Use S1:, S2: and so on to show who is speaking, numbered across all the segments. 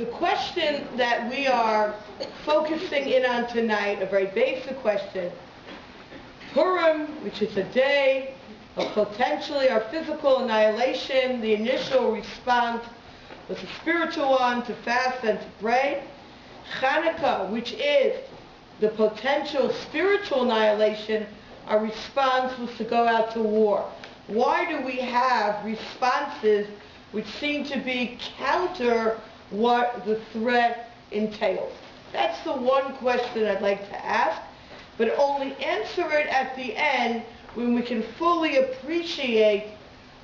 S1: The question that we are focusing in on tonight, a very basic question, Purim, which is a day of potentially our physical annihilation, the initial response was a spiritual one, to fast and to pray. Hanukkah, which is the potential spiritual annihilation, our response was to go out to war. Why do we have responses which seem to be counter what the threat entails? That's the one question I'd like to ask, but only answer it at the end when we can fully appreciate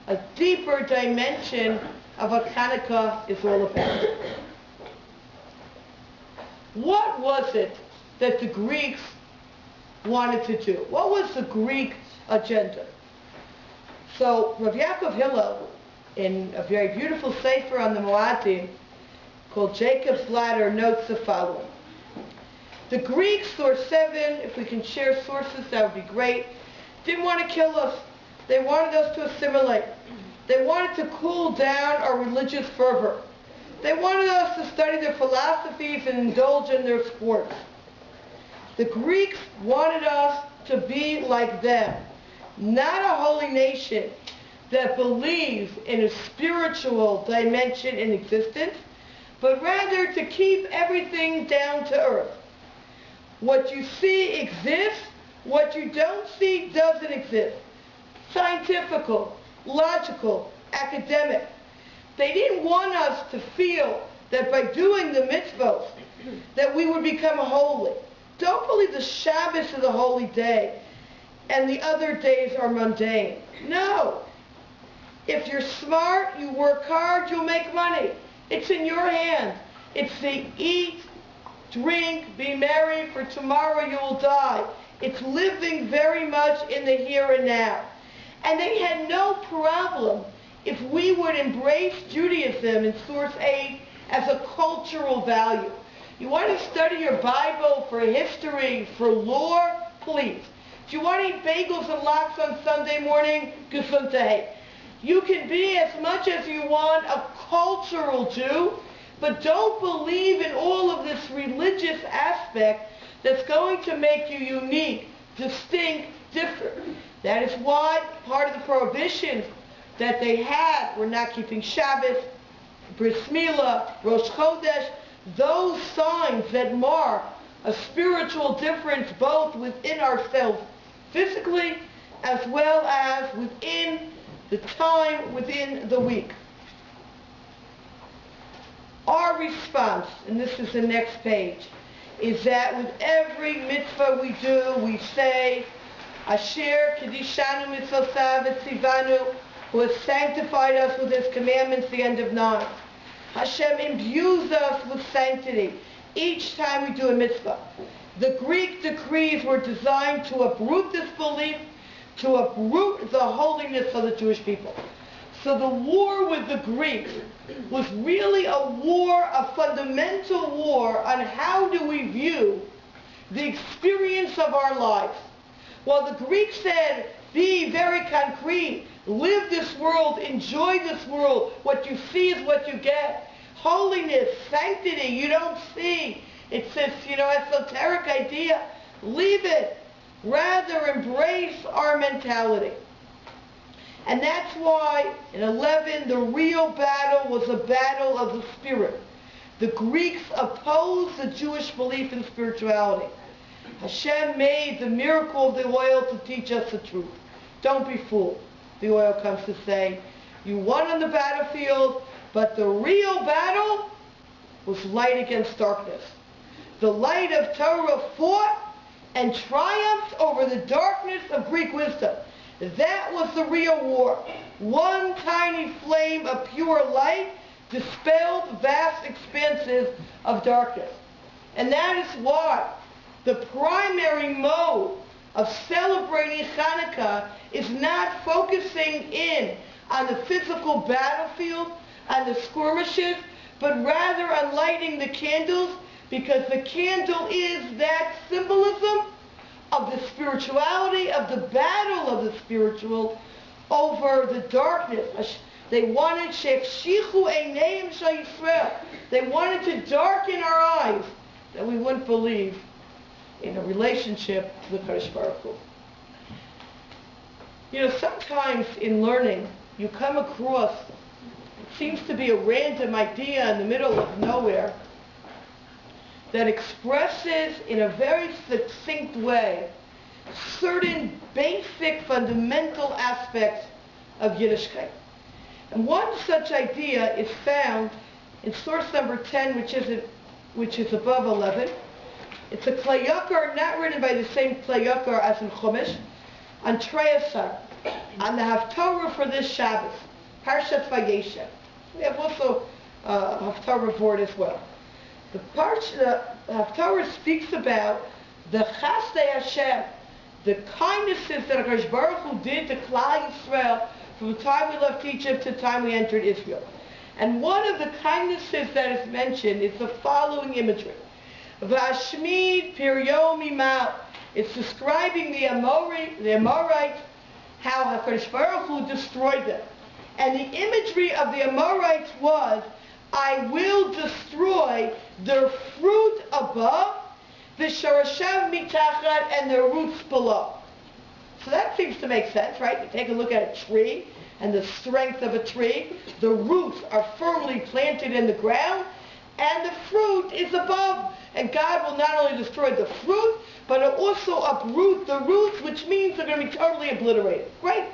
S1: a deeper dimension of what Hanukkah is all about. What was it that the Greeks wanted to do? What was the Greek agenda? So Rav Yaakov Hillel, in a very beautiful sefer on the Moadim called Jacob's Ladder, notes the following. The Greeks, source 7, if we can share sources, that would be great, didn't want to kill us. They wanted us to assimilate. They wanted to cool down our religious fervor. They wanted us to study their philosophies and indulge in their sports. The Greeks wanted us to be like them, not a holy nation that believes in a spiritual dimension in existence, but rather to keep everything down to earth. What you see exists, what you don't see doesn't exist. Scientifical, logical, academic. They didn't want us to feel that by doing the mitzvot that we would become holy. Don't believe the Shabbos is a holy day and the other days are mundane. No. If you're smart, you work hard, you'll make money. It's in your hands. It's the eat, drink, be merry, for tomorrow you will die. It's living very much in the here and now. And they had no problem if we would embrace Judaism in source 8 as a cultural value. You want to study your Bible for history, for lore? Please. If you want to eat bagels and lox on Sunday morning, gesundheit. You can be as much as you want a cultural Jew, but don't believe in all of this religious aspect that's going to make you unique, distinct, different. That is why part of the prohibitions that they had were not keeping Shabbos, Bris Milah, Rosh Chodesh, those signs that mark a spiritual difference both within ourselves physically as well as within the time within the week. Our response, and this is the next page, is that with every mitzvah we do, we say, Asher Kedishanu Mitzvosav Etzivanu, who has sanctified us with his commandments, the end of 9. Hashem imbues us with sanctity each time we do a mitzvah. The Greek decrees were designed to uproot this belief, to uproot the holiness of the Jewish people. So the war with the Greeks was really a war, a fundamental war on how do we view the experience of our lives. While the Greeks said, be very concrete, live this world, enjoy this world, what you see is what you get. Holiness, sanctity, you don't see. It's this, esoteric idea. Leave it. Rather embrace our mentality. And that's why in 11 the real battle was a battle of the spirit. The Greeks opposed the Jewish belief in spirituality. Hashem made the miracle of the oil to teach us the truth. Don't be fooled. The oil comes to say, you won on the battlefield, but the real battle was light against darkness. The light of Torah fought and triumphed over the darkness of Greek wisdom. That was the real war. One tiny flame of pure light dispelled vast expanses of darkness. And that is why the primary mode of celebrating Hanukkah is not focusing in on the physical battlefield, on the skirmishes, but rather on lighting the candles, because the candle is that symbolism of the spirituality, of the battle of the spiritual over the darkness. They wanted they wanted to darken our eyes that we wouldn't believe in a relationship with Kadosh Baruch Hu. You know, sometimes in learning, you come across, it seems to be a random idea in the middle of nowhere that expresses in a very succinct way certain basic fundamental aspects of Yiddishkeit. And one such idea is found in source number 10, which is above 11. It's a Klei Yakar, not written by the same Klei Yakar as in Chumash, on Treyasar, on the Haftarah for this Shabbos, Parshat Vayeshev. We have also a Haftarah board as well. The Haftarah speaks about the Chasdei Hashem, the kindnesses that HaKadosh Baruch Hu did to Klal Yisrael from the time we left Egypt to the time we entered Israel. And one of the kindnesses that is mentioned is the following imagery. Vashmid Piryom Imal. It's describing the Amorites, how HaKadosh Baruch Hu destroyed them. And the imagery of the Amorites was, I will destroy their fruit above, the Sharashav Mitachat, and their roots below. So that seems to make sense, right? You take a look at a tree and the strength of a tree. The roots are firmly planted in the ground, and the fruit is above. And God will not only destroy the fruit, but it'll also uproot the roots, which means they're going to be totally obliterated. Right?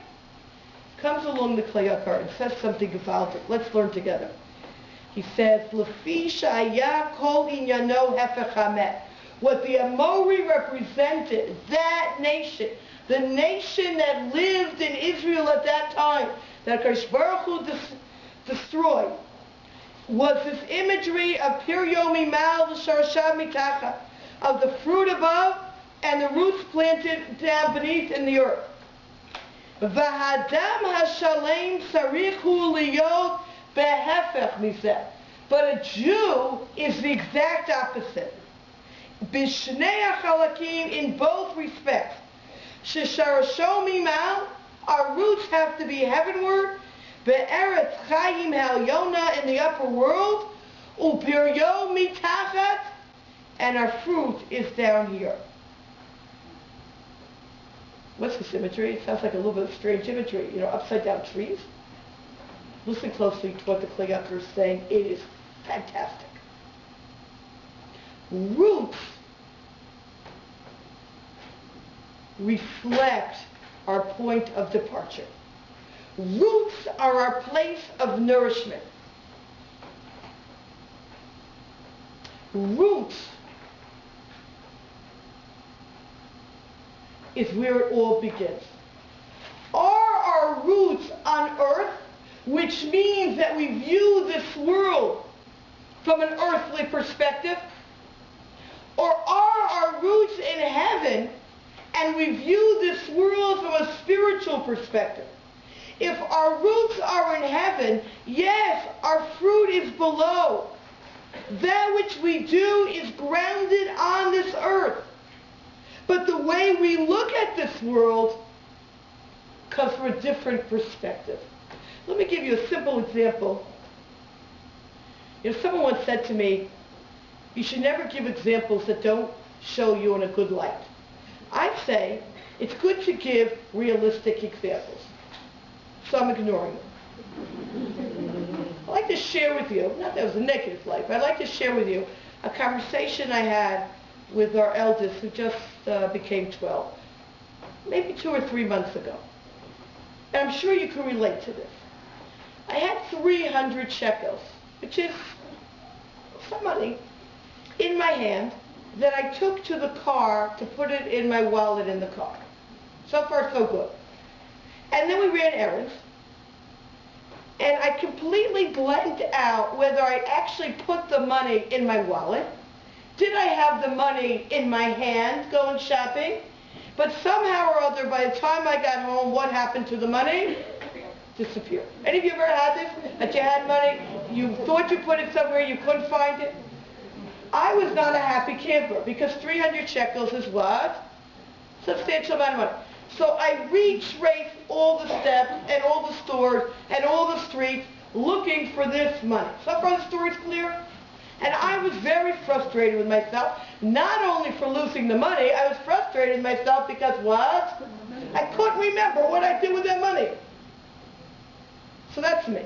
S1: Comes along the Klei Yakar and says something gewaltig. Let's learn together. He says, Lefi shaya kol inyano hefech hamet. What the Amori represented, that nation, the nation that lived in Israel at that time, that HaKadosh Baruch Hu destroyed, was this imagery of Piryom Imal Sharashav Mitachat, of the fruit above and the roots planted down beneath in the earth. V'hadam hashalem sarich hu liyot behefech mizeh. But a Jew is the exact opposite. Bishnei hachalakim, in both respects. Shesharashom imal, our roots have to be heavenward. Be'eretz chayim ha'elyona, in the upper world. U'piryo mitachat, and our fruit is down here. What's this imagery? It sounds like a little bit of strange imagery. You know, upside down trees. Listen closely to what the Klei Yakar is saying. It is fantastic. Roots reflect our point of departure. Roots are our place of nourishment. Roots is where it all begins. Are our roots on earth, which means that we view this world from an earthly perspective? Or are our roots in heaven and we view this world from a spiritual perspective? If our roots are in heaven, yes, our fruit is below. That which we do is grounded on this earth. But the way we look at this world comes from a different perspective. Let me give you a simple example. You know, someone once said to me, you should never give examples that don't show you in a good light. I'd say it's good to give realistic examples. So I'm ignoring them. I'd like to share with you, not that it was a negative light, but I'd like to share with you a conversation I had with our eldest who just became 12, maybe 2 or 3 months ago. And I'm sure you can relate to this. I had 300 shekels, which is some money, in my hand that I took to the car to put it in my wallet in the car. So far, so good. And then we ran errands, and I completely blanked out whether I actually put the money in my wallet. Did I have the money in my hand going shopping? But somehow or other, by the time I got home, what happened to the money? Disappeared. Any of you ever had this? That you had money, you thought you put it somewhere, you couldn't find it? I was not a happy camper because 300 shekels is what? Substantial amount of money. So I retraced all the steps and all the stores and all the streets looking for this money. So far the story's clear? And I was very frustrated with myself, not only for losing the money, I was frustrated with myself because what? I couldn't remember what I did with that money. So that's me.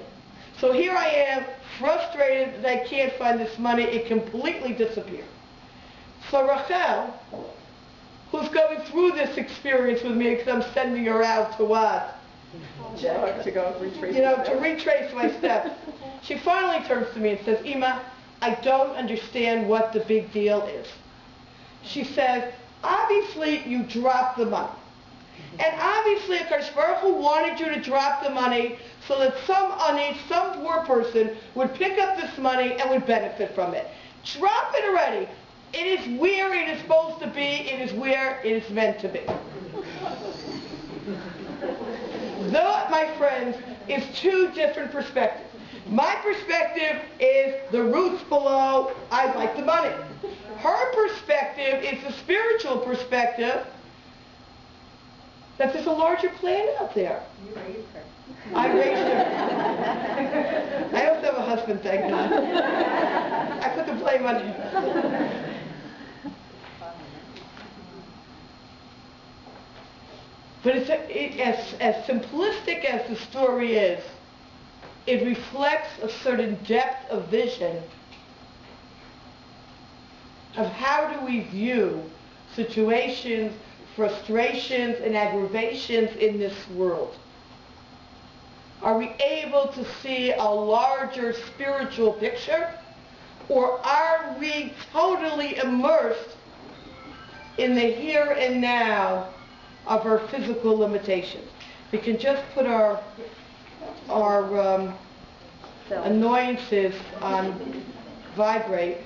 S1: So here I am, frustrated that I can't find this money. It completely disappeared. So Rachel, who's going through this experience with me because I'm sending her out to what?
S2: To go retrace.
S1: To retrace my steps. She finally turns to me and says, Ima, I don't understand what the big deal is. She says, obviously you dropped the money. And obviously HaKadosh Baruch Hu wanted you to drop the money so that some poor person would pick up this money and would benefit from it. Drop it already. It is where it is supposed to be. It is where it is meant to be. That, my friends, is two different perspectives. My perspective is the roots below, I'd like the money. Her perspective is the spiritual perspective that there's a larger plan out there.
S2: You raised her.
S1: I raised her. I also have a husband, thank God. I put the blame on him. But as simplistic as the story is, it reflects a certain depth of vision of how do we view situations, frustrations, and aggravations in this world. Are we able to see a larger spiritual picture, or are we totally immersed in the here and now of our physical limitations? We can just put our annoyances on vibrate.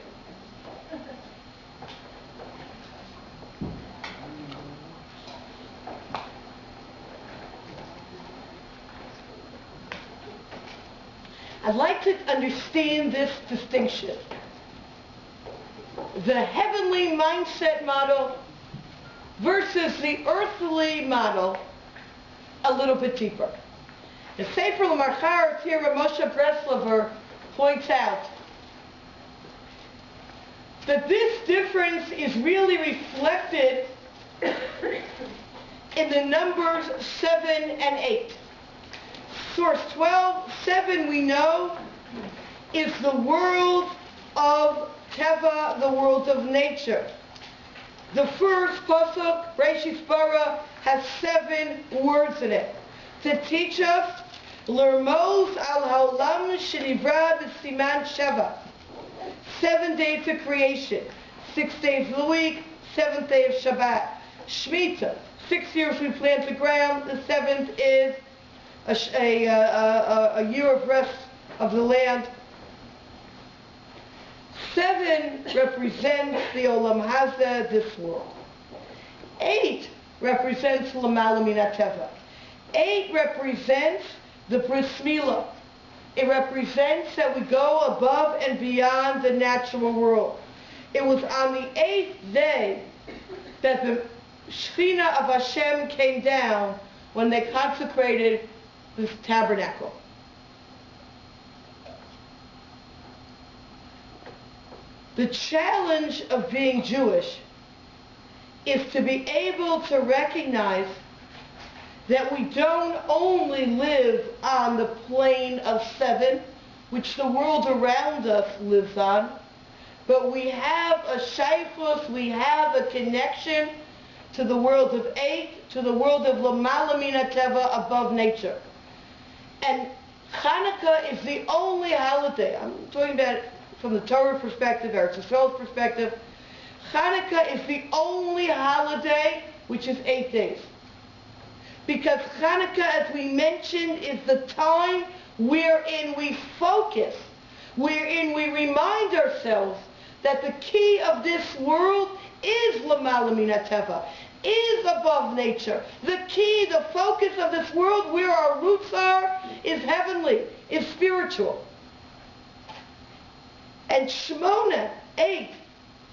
S1: I'd like to understand this distinction. The heavenly mindset model versus the earthly model a little bit deeper. The Sefer L'Marchar Tira Moshe Breslover points out that this difference is really reflected in the numbers 7 and 8. Source 12:7 we know is the world of Teva, the world of nature. The first pasuk, Reshis Bara, has 7 words in it to teach us L'rmoz al haolam shenivra b'siman sheva. 7 days of creation, 6 days of the week, 7th day of Shabbat. Shemitah, 6 years we plant the ground, the 7th is a year of rest of the land. 7 represents the Olam Hazeh, this world. 8 represents L'mala min haTeva. 8 represents the Bris Milah. It represents that we go above and beyond the natural world. It was on the 8th day that the Shira of Hashem came down when they consecrated this tabernacle. The challenge of being Jewish is to be able to recognize that we don't only live on the plane of 7, which the world around us lives on, but we have a shaykhus, we have a connection to the world of 8, to the world of L'mala min haTeva, above nature. And Hanukkah is the only holiday, I'm talking about it from the Torah perspective, Eretz Yisrael's perspective, Hanukkah is the only holiday which is 8 days. Because Hanukkah, as we mentioned, is the time wherein we focus, wherein we remind ourselves that the key of this world is L'mala min haTeva, is above nature. The key, the focus of this world, where our roots are, is heavenly, is spiritual. And Shemona, 8,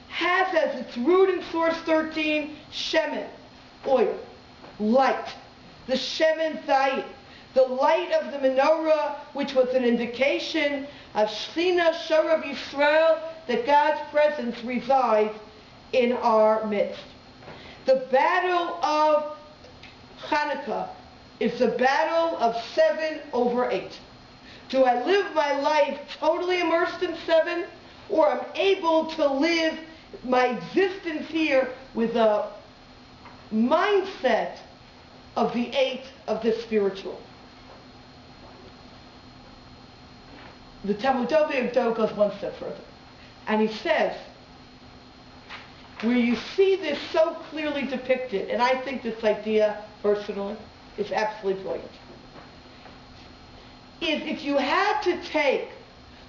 S1: has as its root in source 13, Shemen, oil. light. The Shemen Zayit, the light of the menorah, which was an indication of Shina, Shira, of Yisrael, that God's presence resides in our midst. The battle of Hanukkah is the battle of 7/8. Do I live my life totally immersed in 7, or I'm able to live my existence here with a mindset of the 8 of the spiritual? The Talmud of2 goes one step further, and he says, where you see this so clearly depicted, and I think this idea, personally, is absolutely brilliant, is if you had to take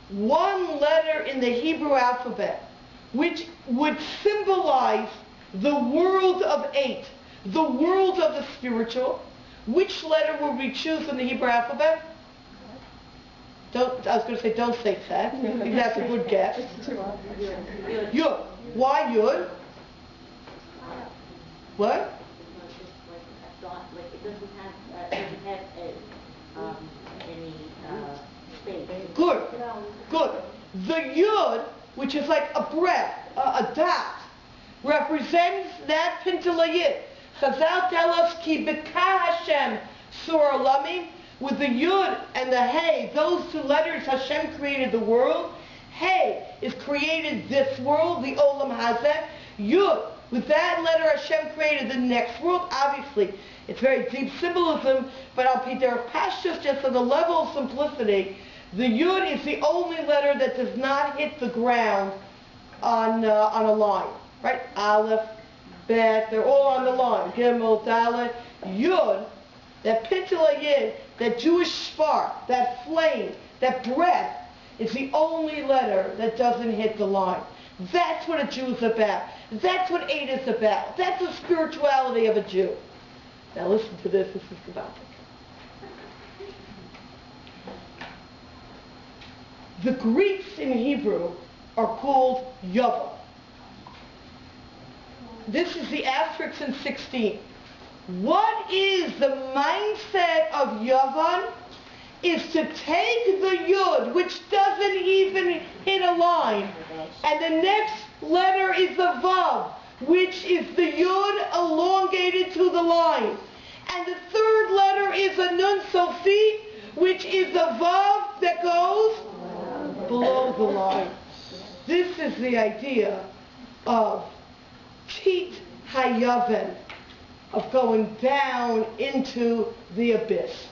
S1: one letter in the Hebrew alphabet, which would symbolize the world of 8, the world of the spiritual, which letter would we choose in the Hebrew alphabet? I was going to say, don't say that. I think that's a good guess. Yud. Why Yud? What?
S3: It doesn't have any space.
S1: Good. Good. The Yud, which is like a breath, a dot, represents that Pintalayit. Chazal tell us, Ki B'ka Hashem Sur Olamim. With the Yud and the Hey, those two letters, Hashem created the world. Hey is created this world, the Olam Hazeh. Yud, with that letter, Hashem created the next world. Obviously, it's very deep symbolism, but I'll be there pashtus just on the level of simplicity. The Yud is the only letter that does not hit the ground on a line, right? Aleph, Bet, they're all on the line. Gimel, Dalet, Yud, that Pintalayid, that Jewish spark, that flame, that breath, is the only letter that doesn't hit the line. That's what a Jew is about. That's what 8 is about. That's the spirituality of a Jew. Now listen to this. This is dramatic. The Greeks in Hebrew are called Yava. This is the asterisk in 16. What is the mindset of Yavan? Is to take the Yud, which doesn't even hit a line, and the next letter is the Vav, which is the Yud elongated to the line. And the third letter is a Nun Sofi, which is the Vav that goes below the line. This is the idea of Tit Hayaven, of going down into the abyss.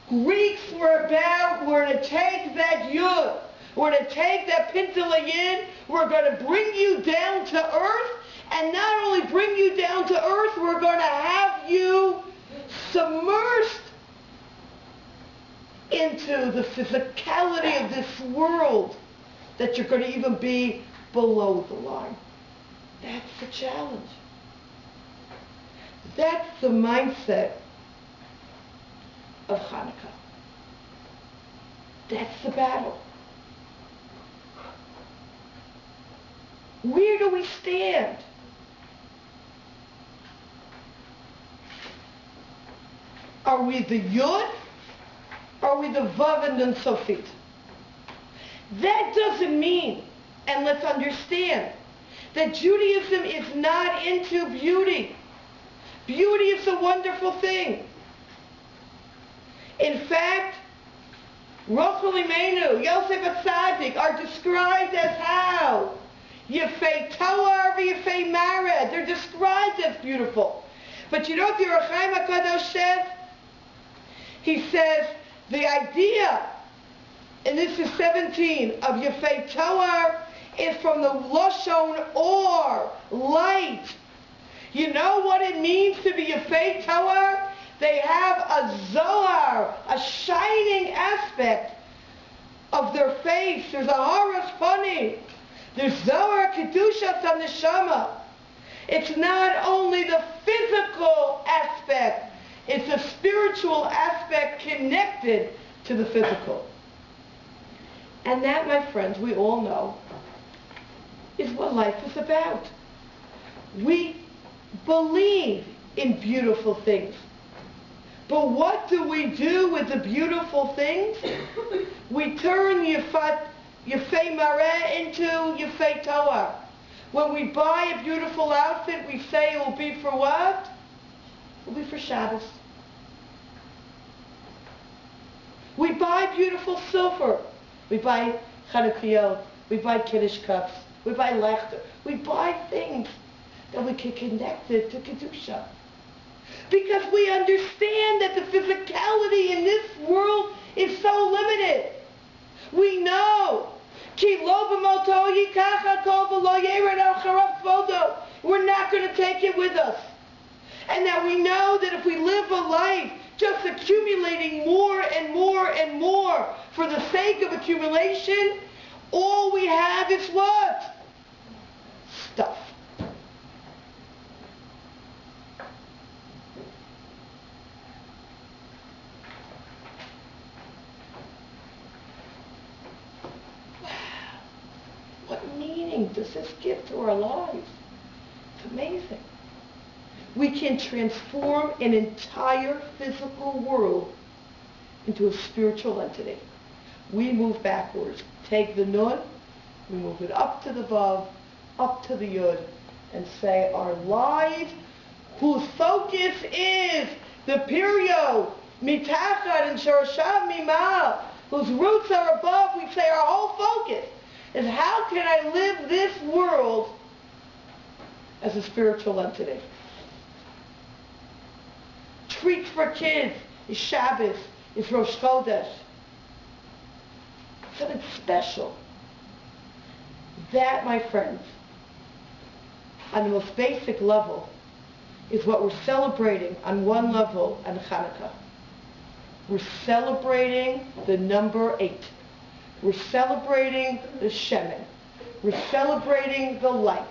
S1: Greeks were to take that Yud, we're to take that Pintalayid, we're going to bring you down to earth, and not only bring you down to earth, we're going to have you submersed into the physicality of this world, that you're going to even be below the line. That's the challenge. That's the mindset of Hanukkah. That's the battle. Where do we stand? Are we the Yud? Are we the Vav and the Sofit? That doesn't mean, and let's understand, that Judaism is not into beauty. Beauty is a wonderful thing. In fact, Rachel Imenu, Yosef Atzadik are described as how? Yefei Toar v'Yefei Mared. They're described as beautiful. But you know what the Reframing HaKadosh says? He says the idea, and this is 17, of Yefei Toar is from the Lashon Or, light. You know what it means to be Yefei Toar? They have a zohar, a shining aspect of their face. There's a haras panim. There's zohar kedushas haneshama. It's not only the physical aspect, it's a spiritual aspect connected to the physical. And that, my friends, we all know, is what life is about. We believe in beautiful things. But what do we do with the beautiful things? We turn Yefei Mareh into Yefei Toar. When we buy a beautiful outfit, we say it will be for what? It will be for Shabbos. We buy beautiful silver. We buy Chanukah. We buy Kiddush cups. We buy Lechter. We buy things that we can connect it to Kedusha. Because we understand that the physicality in this world is so limited. We know. We're not going to take it with us. And that we know that if we live a life just accumulating more and more and more for the sake of accumulation, all we have is what? Stuff. What meaning does this give to our lives? It's amazing. We can transform an entire physical world into a spiritual entity. We move backwards. Take the Nun, we move it up to the Vav, up to the Yud, and say our lives, whose focus is the Pirio, Mitachad and Shorashav Mimal, whose roots are above, we say our whole focus is how can I live this world as a spiritual entity. Treats for kids is Shabbos, is Rosh Chodesh. Something special. That, my friends, on the most basic level, is what we're celebrating on one level on Hanukkah. We're celebrating the number 8. We're celebrating the Shemin. We're celebrating the light.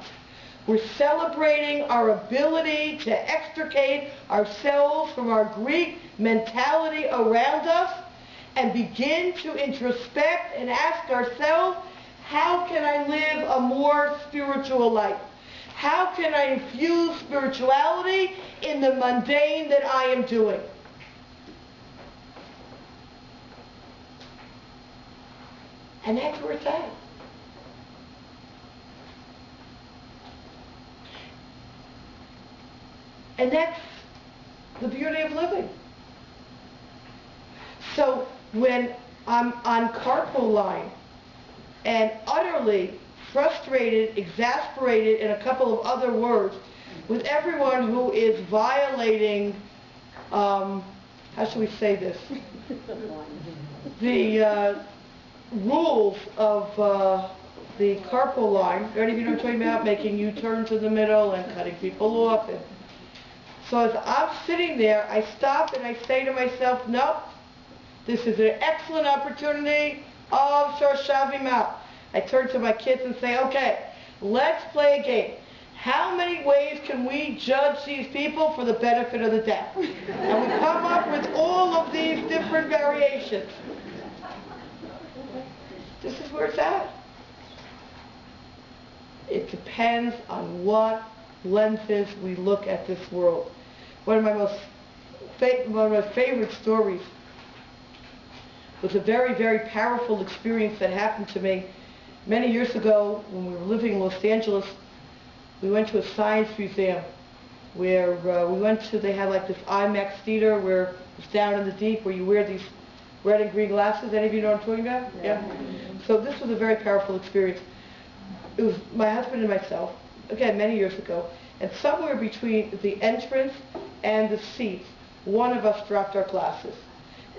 S1: We're celebrating our ability to extricate ourselves from our Greek mentality around us and begin to introspect and ask ourselves, how can I live a more spiritual life? How can I infuse spirituality in the mundane that I am doing? And that's where it's at. And that's the beauty of living. So when I'm on carpool line and utterly frustrated, exasperated, and a couple of other words with everyone who is violating, how should we say this, the rules of the carpool line. Any of you know what I'm talking about? Making U-turns in the middle and cutting people off. And so as I'm sitting there, I stop and I say to myself, nope, this is an excellent opportunity of Shorshavim out. I turn to my kids and say, okay, let's play a game. How many ways can we judge these people for the benefit of the doubt? And we come up with all of these different variations. This is where it's at. It depends on what lenses we look at this world. One of my favorite stories was a very, very powerful experience that happened to me many years ago when we were living in Los Angeles. We went to a science museum where they had like this IMAX theater where it's down in the deep where you wear these red and green glasses. Any of you know what I'm talking about? Yeah. So this was a very powerful experience. It was my husband and myself, again, many years ago, and somewhere between the entrance and the seats, one of us dropped our glasses.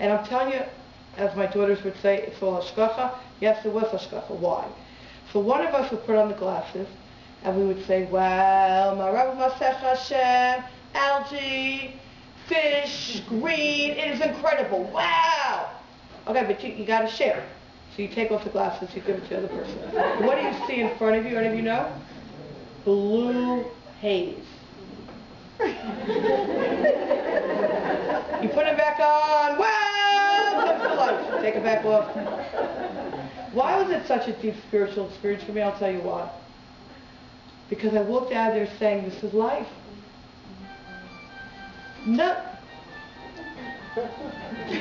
S1: And I'm telling you, as my daughters would say, it's all hashgacha. Yes, it was hashgacha. Why? So one of us would put on the glasses, and we would say, well, Marav Masech Hashem, algae, fish, green, it is incredible. Wow! Okay, but you got to share. So you take off the glasses, you give it to the other person. What do you see in front of you? Any of you know? Blue haze. You put it back on. Wow! Comes to life. Take it back off. Why was it such a deep spiritual experience for me? I'll tell you why. Because I walked out of there saying, this is life. No.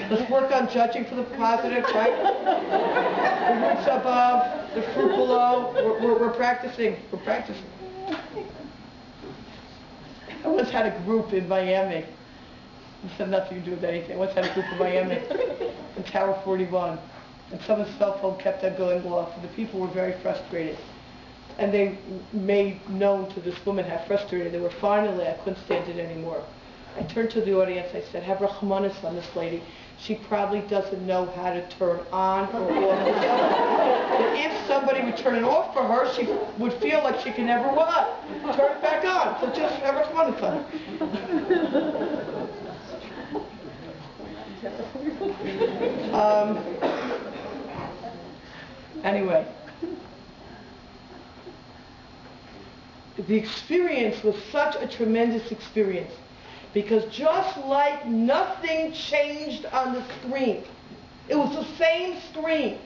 S1: Let's work on judging for the positive, right? The roots above, the fruit below. We're practicing. We're practicing. I once had a group in Miami. This had nothing to do with anything. I once had a group in Miami, in Tower 41. And someone's cell phone kept on going off. And the people were very frustrated. And they made known to this woman how frustrated they were. Finally, I couldn't stand it anymore. I turned to the audience. I said, have rachmanis on this lady. She probably doesn't know how to turn on or off the cell. But if somebody would turn it off for her, she would feel like she can never what? Turn it back on. So just have rachmanis on her. Anyway. The experience was such a tremendous experience because just like nothing changed on the screen, it was the same screen.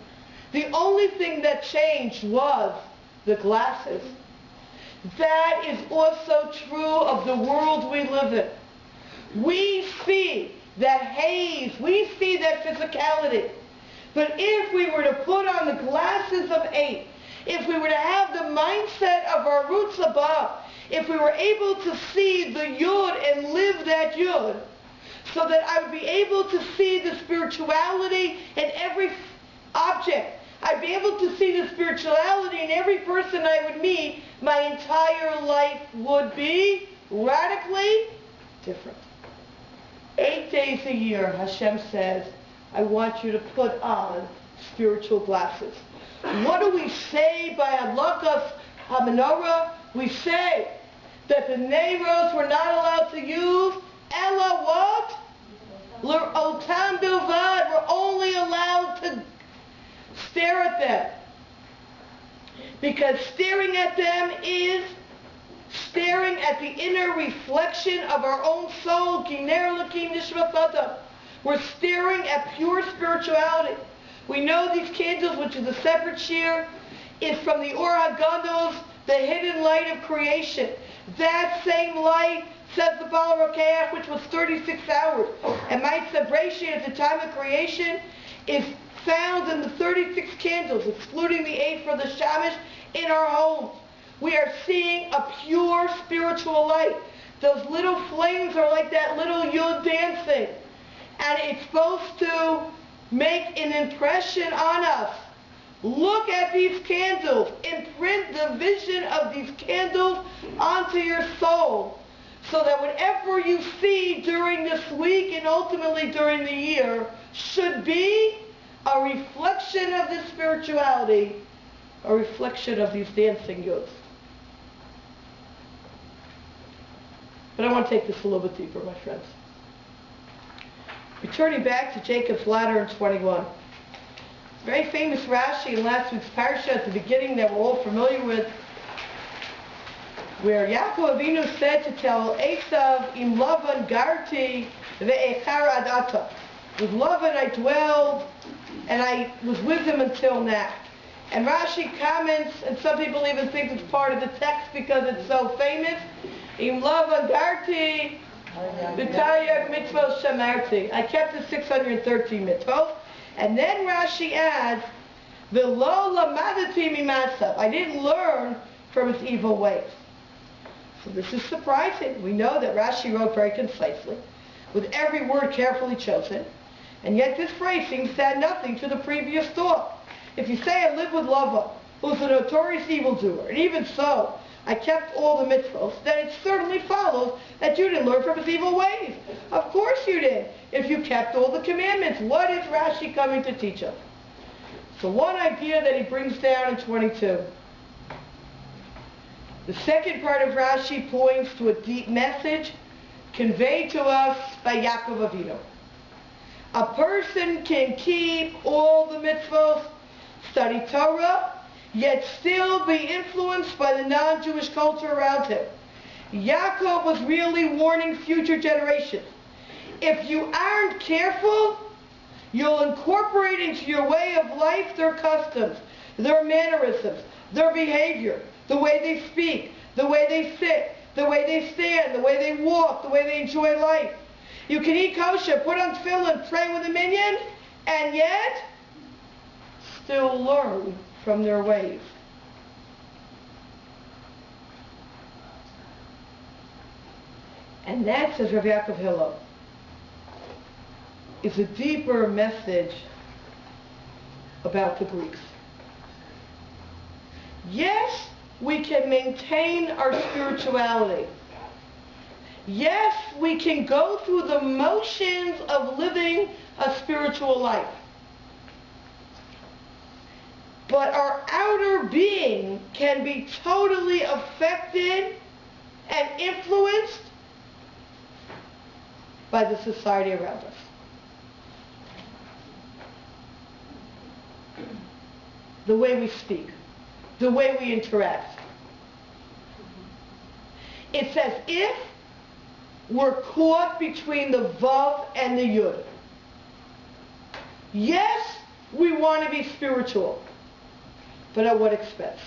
S1: The only thing that changed was the glasses. That is also true of the world we live in. We see that haze, we see that physicality. But if we were to put on the glasses of 8, if we were to have the mindset of our roots above, if we were able to see the Yud and live that Yud, so that I would be able to see the spirituality in every object, I'd be able to see the spirituality in every person I would meet, my entire life would be radically different. 8 days a year, Hashem says, I want you to put on spiritual glasses. What do we say by Adlakas HaMenorah? We say that the Neiros were not allowed to use Ella what? L'otam bilvad. We're only allowed to stare at them. Because staring at them is staring at the inner reflection of our own soul. Kiner l'kim nishmat adam. We're staring at pure spirituality. We know these candles, which is a separate shir, is from the Or HaGadol, the hidden light of creation. That same light, says the Baal Rokeach, which was 36 hours. And my celebration at the time of creation is found in the 36 candles, excluding the 8 for the Shamish, in our homes. We are seeing a pure spiritual light. Those little flames are like that little Yud dancing. And it's supposed to make an impression on us. Look at these candles. Imprint the vision of these candles onto your soul so that whatever you see during this week and ultimately during the year should be a reflection of this spirituality, a reflection of these dancing Yuds. But I want to take this a little bit deeper, my friends. Returning back to Jacob's ladder in 21. Very famous Rashi in last week's parsha at the beginning that we're all familiar with, where Yaakov Avinu said to tell Esav, Im Lavan garti ve'echar adata. With Lavan I dwelled, and I was with him until now. And Rashi comments, and some people even think it's part of the text because it's so famous, Im Lavan garti v'taryag mitzvot shamarti. I kept the 613 mitzvot. And then Rashi adds, V'lo lamadati mimasav. I didn't learn from his evil ways. So this is surprising. We know that Rashi wrote very concisely, with every word carefully chosen, and yet this phrase seems to add nothing to the previous thought. If you say I live with Lava, who's a notorious evildoer, and even so, I kept all the mitzvahs, then it certainly follows that you didn't learn from his evil ways. Of course you did, if you kept all the commandments. What is Rashi coming to teach us? So one idea that he brings down in 22. The second part of Rashi points to a deep message conveyed to us by Yaakov Avinu. A person can keep all the mitzvahs, study Torah, yet still be influenced by the non-Jewish culture around him. Yaakov was really warning future generations. If you aren't careful, you'll incorporate into your way of life their customs, their mannerisms, their behavior, the way they speak, the way they sit, the way they stand, the way they walk, the way they enjoy life. You can eat kosher, put on tefillin, pray with a minyan, and yet still learn from their ways. And that, says Rav Yaakov Hillel, is a deeper message about the Greeks. Yes, we can maintain our spirituality. Yes, we can go through the motions of living a spiritual life. But our outer being can be totally affected and influenced by the society around us. The way we speak, the way we interact. It's as if we're caught between the Vav and the Yud. Yes, we want to be spiritual, but at what expense?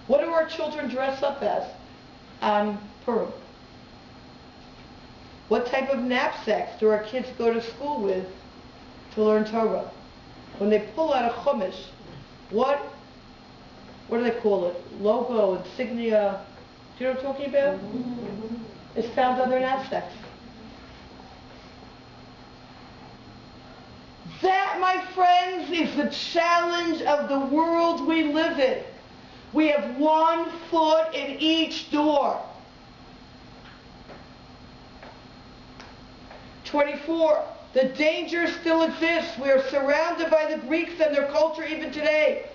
S1: What do our children dress up as on Purim? What type of knapsacks do our kids go to school with to learn Torah? When they pull out a chumash, what do they call it? Logo, insignia. Do you know what I'm talking about? It's found on their knapsacks. That, my friends, is the challenge of the world we live in. We have one foot in each door. 24. The danger still exists. We are surrounded by the Greeks and their culture even today.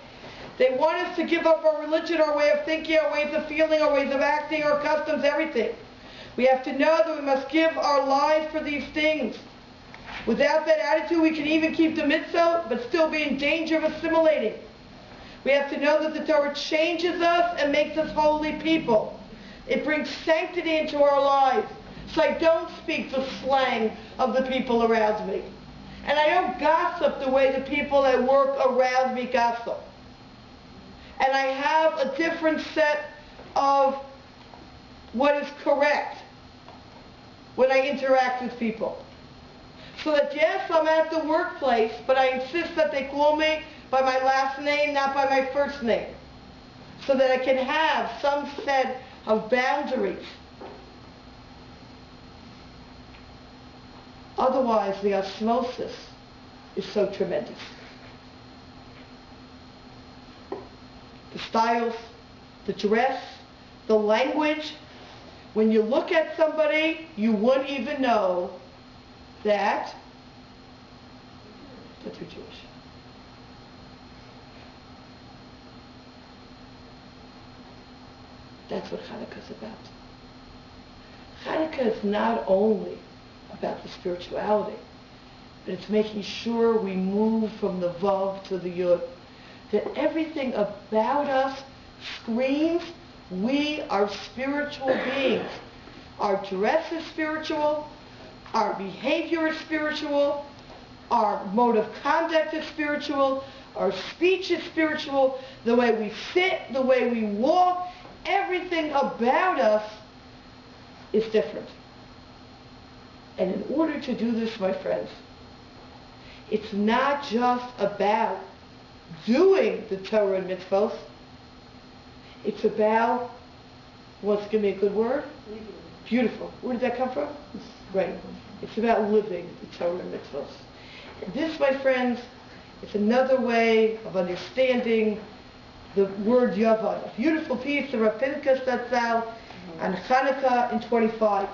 S1: They want us to give up our religion, our way of thinking, our ways of feeling, our ways of acting, our customs, everything. We have to know that we must give our lives for these things. Without that attitude, we can even keep the mitzvot, but still be in danger of assimilating. We have to know that the Torah changes us and makes us holy people. It brings sanctity into our lives. So I don't speak the slang of the people around me. And I don't gossip the way the people that work around me gossip. And I have a different set of what is correct when I interact with people. So that yes, I'm at the workplace, but I insist that they call me by my last name, not by my first name. So that I can have some set of boundaries. Otherwise, the osmosis is so tremendous. The styles, the dress, the language. When you look at somebody, you wouldn't even know that they're Jewish. That's what Hanukkah is about. Hanukkah is not only about the spirituality, but it's making sure we move from the Vav to the Yud, that everything about us screams we are spiritual beings. Our dress is spiritual, our behavior is spiritual, our mode of conduct is spiritual, our speech is spiritual, the way we sit, the way we walk, everything about us is different. And in order to do this, my friends, it's not just about doing the Torah and mitzvot. It's about, wants to give me a good word? Beautiful. Where did that come from? Right. It's about living the Torah and mitzvot. And this, my friends, is another way of understanding the word Yavan. A beautiful piece of Rav Pinchas that's out on Hanukkah in 25.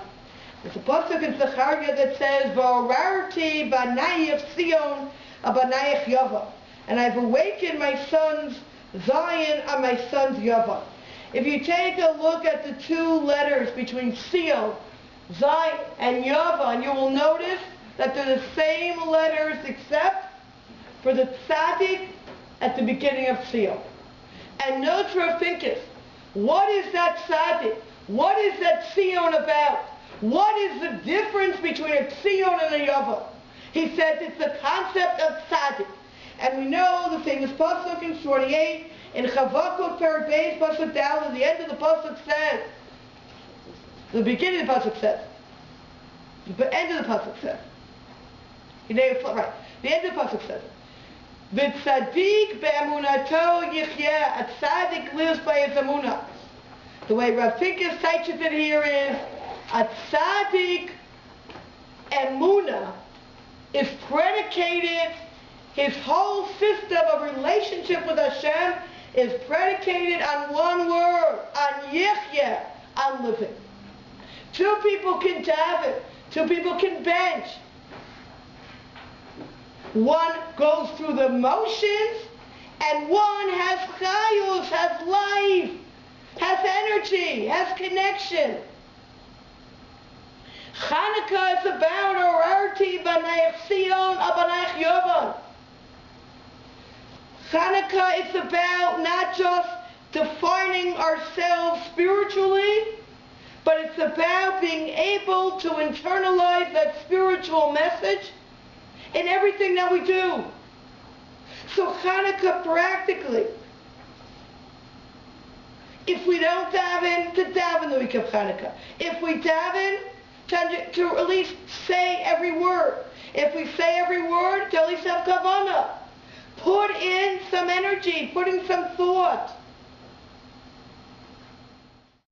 S1: There's a pasuk in Zechariah that says, "Va'orarti b'nayich Sion abanayich Yava," and I've awakened my sons Zion on my sons Yava. If you take a look at the two letters between Sion, Zion, and Yava, you will notice that they're the same letters except for the tzaddik at the beginning of Sion. And note Rav Pinchas, what is that tzaddik? What is that Sion about? What is the difference between a Sion and a Yava? He says it's the concept of tzaddik. And we know the famous pasuk in 28, In Chavakot Perek Beis Pasuk Daled, the end of the pasuk says, the beginning of the pasuk says, the end of the pasuk says, right, the end of the pasuk says, V'tzadik be'emunato yichyeh, a tzaddik lives by his emunah. The way Rav Pinkus teaches it here is, a tzaddik emunah is predicated, his whole system of relationship with Hashem is predicated on one word, on yichyeh, on living. Two people can daven, two people can bench. One goes through the motions, and one has chayus, has life, has energy, has connection. Hanukkah is about orarti b'nei Sion abanei Yovan. Hanukkah is about not just defining ourselves spiritually, but it's about being able to internalize that spiritual message in everything that we do. So Hanukkah practically, if we don't daven, to daven the week of Hanukkah. If we daven, to at least say every word. If we say every word, to at least have kavanah. Put in some energy, put in some thought.